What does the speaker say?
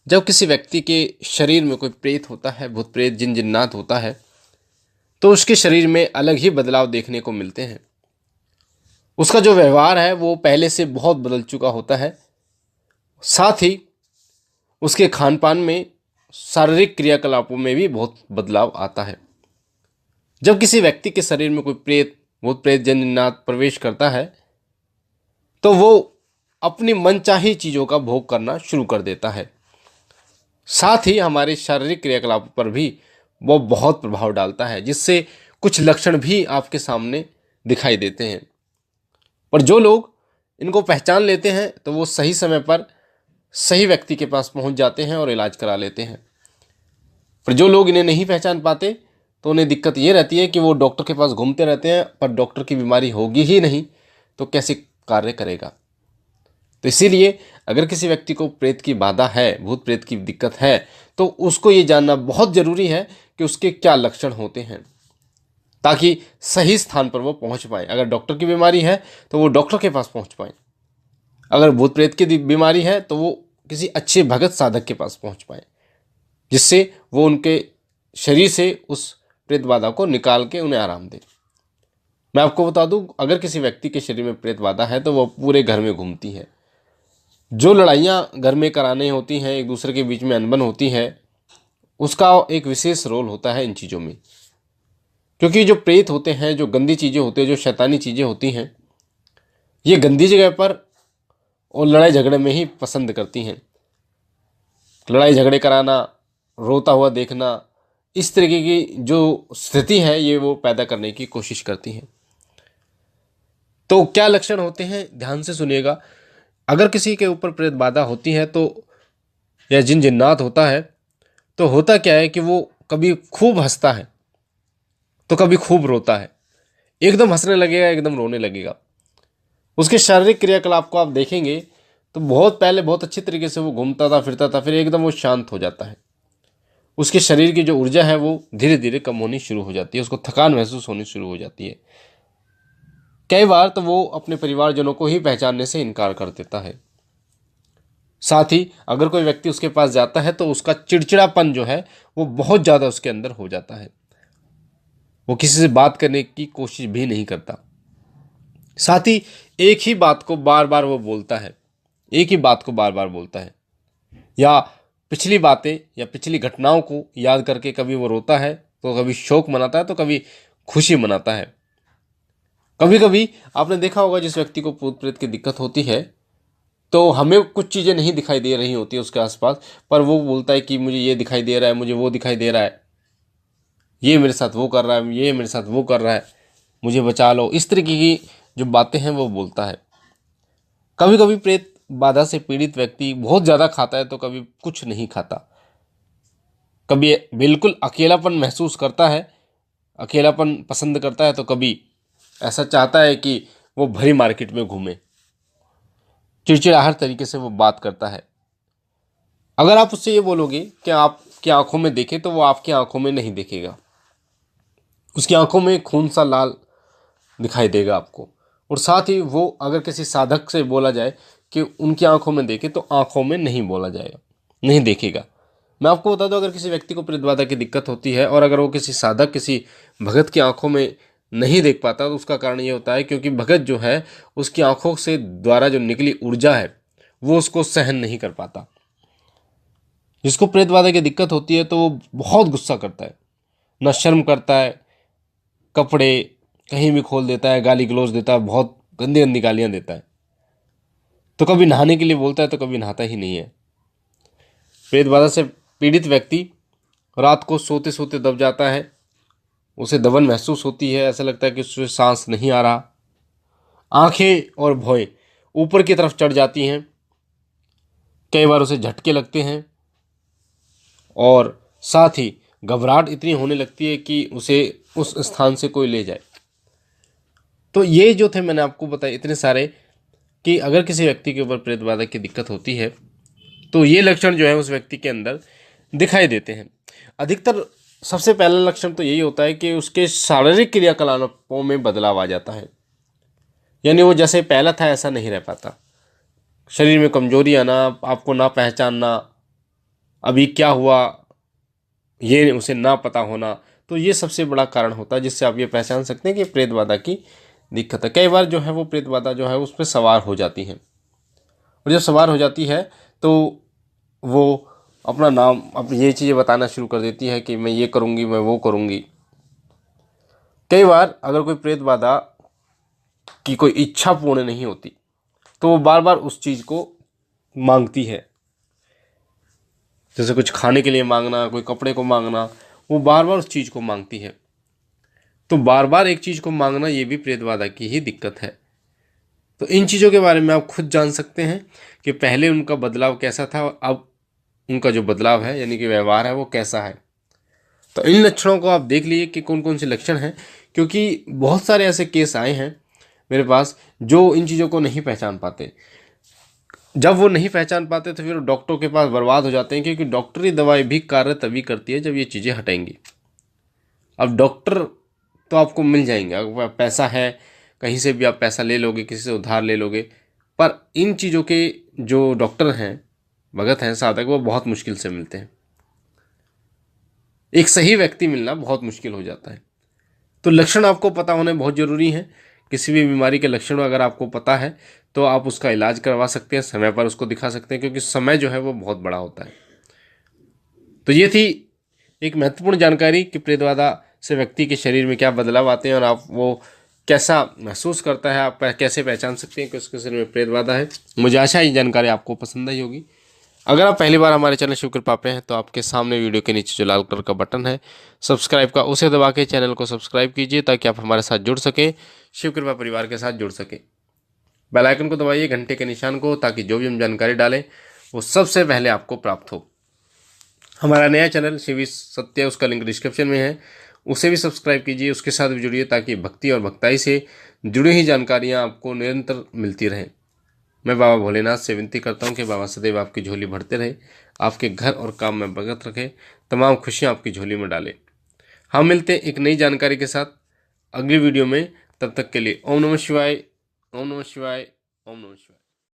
जब किसी व्यक्ति के शरीर में कोई प्रेत होता है, भूत प्रेत जिन जिन्नात होता है, तो उसके शरीर में अलग ही बदलाव देखने को मिलते हैं। उसका जो व्यवहार है वो पहले से बहुत बदल चुका होता है। साथ ही उसके खान पान में, शारीरिक क्रियाकलापों में भी बहुत बदलाव आता है। जब किसी व्यक्ति के शरीर में कोई प्रेत, भूत प्रेत जन जिन्नात प्रवेश करता है, तो वो अपनी मनचाही चीज़ों का भोग करना शुरू कर देता है। साथ ही हमारे शारीरिक क्रियाकलापों पर भी वो बहुत प्रभाव डालता है, जिससे कुछ लक्षण भी आपके सामने दिखाई देते हैं। पर जो लोग इनको पहचान लेते हैं तो वो सही समय पर सही व्यक्ति के पास पहुंच जाते हैं और इलाज करा लेते हैं। पर जो लोग इन्हें नहीं पहचान पाते तो उन्हें दिक्कत ये रहती है कि वो डॉक्टर के पास घूमते रहते हैं, पर डॉक्टर की बीमारी होगी ही नहीं तो कैसे कार्य करेगा। तो इसीलिए अगर किसी व्यक्ति को प्रेत की बाधा है, भूत प्रेत की दिक्कत है, तो उसको ये जानना बहुत ज़रूरी है कि उसके क्या लक्षण होते हैं, ताकि सही स्थान पर वो पहुंच पाए। अगर डॉक्टर की बीमारी है तो वो डॉक्टर के पास पहुंच पाए, अगर भूत प्रेत की बीमारी है तो वो किसी अच्छे भगत साधक के पास पहुंच पाए, जिससे वो उनके शरीर से उस प्रेत बाधा को निकाल के उन्हें आराम दे। मैं आपको बता दूं, अगर किसी व्यक्ति के शरीर में प्रेत बाधा है तो वो पूरे घर में घूमती है। जो लड़ाइयाँ घर में कराने होती हैं, एक दूसरे के बीच में अनबन होती है, उसका एक विशेष रोल होता है इन चीज़ों में। क्योंकि जो प्रेत होते हैं, जो गंदी चीज़ें होती हैं, जो शैतानी चीज़ें होती हैं, ये गंदी जगह पर और लड़ाई झगड़े में ही पसंद करती हैं। लड़ाई झगड़े कराना, रोता हुआ देखना, इस तरीके की जो स्थिति है ये वो पैदा करने की कोशिश करती हैं। तो क्या लक्षण होते हैं, ध्यान से सुनिएगा। अगर किसी के ऊपर प्रेत बाधा होती है तो, या जिन जिन्नात होता है, तो होता क्या है कि वो कभी खूब हंसता है तो कभी खूब रोता है। एकदम हंसने लगेगा, एकदम रोने लगेगा। उसके शारीरिक क्रियाकलाप को आप देखेंगे तो बहुत पहले बहुत अच्छी तरीके से वो घूमता था, फिरता था, फिर एकदम वो शांत हो जाता है। उसके शरीर की जो ऊर्जा है वो धीरे धीरे कम होनी शुरू हो जाती है, उसको थकान महसूस होनी शुरू हो जाती है। कई बार तो वो अपने परिवारजनों को ही पहचानने से इनकार कर देता है। साथ ही अगर कोई व्यक्ति उसके पास जाता है तो उसका चिड़चिड़ापन जो है वो बहुत ज़्यादा उसके अंदर हो जाता है। वो किसी से बात करने की कोशिश भी नहीं करता। साथ ही एक ही बात को बार बार वो बोलता है, एक ही बात को बार बार बोलता है, या पिछली बातें या पिछली घटनाओं को याद करके कभी वो रोता है तो कभी शोक मनाता है तो कभी खुशी मनाता है। कभी कभी आपने देखा होगा, जिस व्यक्ति को भूत प्रेत की दिक्कत होती है तो हमें कुछ चीज़ें नहीं दिखाई दे रही होती है उसके आसपास, पर वो बोलता है कि मुझे ये दिखाई दे रहा है, मुझे वो दिखाई दे रहा है, ये मेरे साथ वो कर रहा है, ये मेरे साथ वो कर रहा है, मुझे बचा लो। इस तरीके की जो बातें हैं वो बोलता है। कभी कभी प्रेत बाधा से पीड़ित व्यक्ति बहुत ज़्यादा खाता है तो कभी कुछ नहीं खाता। कभी बिल्कुल अकेलापन महसूस करता है, अकेलापन पसंद करता है, तो कभी ऐसा चाहता है कि वो भरी मार्केट में घूमे। चिड़चिड़ाहट तरीके से वो बात करता है। अगर आप उससे ये बोलोगे कि आपकी आंखों में देखे, तो वो आपकी आंखों में नहीं देखेगा। उसकी आंखों में खून सा लाल दिखाई देगा आपको। और साथ ही वो अगर किसी साधक से बोला जाए कि उनकी आंखों में देखे, तो आंखों में नहीं बोला जाएगा, नहीं देखेगा। मैं आपको बता दूं, अगर किसी व्यक्ति को प्रेतबाधा की दिक्कत होती है और अगर वो किसी साधक, किसी भगत की आंखों में नहीं देख पाता, तो उसका कारण ये होता है क्योंकि भगत जो है उसकी आंखों से द्वारा जो निकली ऊर्जा है वो उसको सहन नहीं कर पाता। जिसको प्रेतबाधा की दिक्कत होती है तो वो बहुत गुस्सा करता है, न शर्म करता है, कपड़े कहीं भी खोल देता है, गाली गलौज देता है, बहुत गंदी गंदी गालियां देता है। तो कभी नहाने के लिए बोलता है तो कभी नहाता ही नहीं है। प्रेत बाधा से पीड़ित व्यक्ति रात को सोते सोते दब जाता है, उसे दबन महसूस होती है, ऐसा लगता है कि उससे सांस नहीं आ रहा। आंखें और भौहें ऊपर की तरफ चढ़ जाती हैं, कई बार उसे झटके लगते हैं, और साथ ही घबराहट इतनी होने लगती है कि उसे उस स्थान से कोई ले जाए। तो ये जो थे मैंने आपको बताए इतने सारे, कि अगर किसी व्यक्ति के ऊपर प्रेत बाधा की दिक्कत होती है तो ये लक्षण जो है उस व्यक्ति के अंदर दिखाई देते हैं। अधिकतर सबसे पहला लक्षण तो यही होता है कि उसके शारीरिक क्रियाकलापों में बदलाव आ जाता है, यानी वो जैसे पहला था ऐसा नहीं रह पाता। शरीर में कमजोरी आना, आपको ना पहचानना, अभी क्या हुआ ये उसे ना पता होना, तो ये सबसे बड़ा कारण होता है जिससे आप ये पहचान सकते हैं कि प्रेत बाधा की दिक्कत है। कई बार जो है वो प्रेत बाधा जो है उस पर सवार हो जाती है, और जब सवार हो जाती है तो वो अपना नाम अब ये चीज़ें बताना शुरू कर देती है कि मैं ये करूँगी, मैं वो करूँगी। कई बार अगर कोई प्रेत बाधा की कोई इच्छा पूर्ण नहीं होती तो वो बार बार उस चीज़ को मांगती है, जैसे कुछ खाने के लिए मांगना, कोई कपड़े को मांगना, वो बार बार उस चीज़ को मांगती है। तो बार बार एक चीज़ को मांगना ये भी प्रेत बाधा की ही दिक्कत है। तो इन चीज़ों के बारे में आप खुद जान सकते हैं कि पहले उनका बदलाव कैसा था और अब उनका जो बदलाव है यानी कि व्यवहार है वो कैसा है। तो इन लक्षणों को आप देख लीजिए कि कौन कौन से लक्षण हैं, क्योंकि बहुत सारे ऐसे केस आए हैं मेरे पास जो इन चीज़ों को नहीं पहचान पाते। जब वो नहीं पहचान पाते तो फिर डॉक्टरों के पास बर्बाद हो जाते हैं, क्योंकि डॉक्टरी दवाई भी कार्य तभी करती है जब ये चीज़ें हटेंगी। अब डॉक्टर तो आपको मिल जाएंगे, अगर पैसा है कहीं से भी आप पैसा ले लोगे, किसी से उधार ले लोगे, पर इन चीज़ों के जो डॉक्टर हैं, भगत हैं, साधक, वो बहुत मुश्किल से मिलते हैं। एक सही व्यक्ति मिलना बहुत मुश्किल हो जाता है। तो लक्षण आपको पता होने बहुत ज़रूरी है। किसी भी बीमारी के लक्षण अगर आपको पता है तो आप उसका इलाज करवा सकते हैं, समय पर उसको दिखा सकते हैं, क्योंकि समय जो है वो बहुत बड़ा होता है। तो ये थी एक महत्वपूर्ण जानकारी कि प्रेत बाधा से व्यक्ति के शरीर में क्या बदलाव आते हैं और आप वो कैसा महसूस करता है, आप कैसे पहचान सकते हैं कि उसके शरीर में प्रेत बाधा है। मुझे आशा है ये जानकारी आपको पसंद आई होगी। अगर आप पहली बार हमारे चैनल शिव कृपा पे हैं तो आपके सामने वीडियो के नीचे जो लाल कलर का बटन है सब्सक्राइब का, उसे दबा के चैनल को सब्सक्राइब कीजिए ताकि आप हमारे साथ जुड़ सकें, शिव कृपा परिवार के साथ जुड़ सकें। बेल आइकन को दबाइए, घंटे के निशान को, ताकि जो भी हम जानकारी डालें वो सबसे पहले आपको प्राप्त हो। हमारा नया चैनल शिव सत्य, उसका लिंक डिस्क्रिप्शन में है, उसे भी सब्सक्राइब कीजिए, उसके साथ भी जुड़िए ताकि भक्ति और भक्ताई से जुड़ी हुई जानकारियाँ आपको निरंतर मिलती रहें। मैं बाबा भोलेनाथ से विनती करता हूँ कि बाबा सदैव आपकी झोली भरते रहे, आपके घर और काम में बरकत रखे, तमाम खुशियाँ आपकी झोली में डाले। हम मिलते हैं एक नई जानकारी के साथ अगली वीडियो में। तब तक के लिए ओम नमः शिवाय, ओम नमः शिवाय, ओम नमः शिवाय।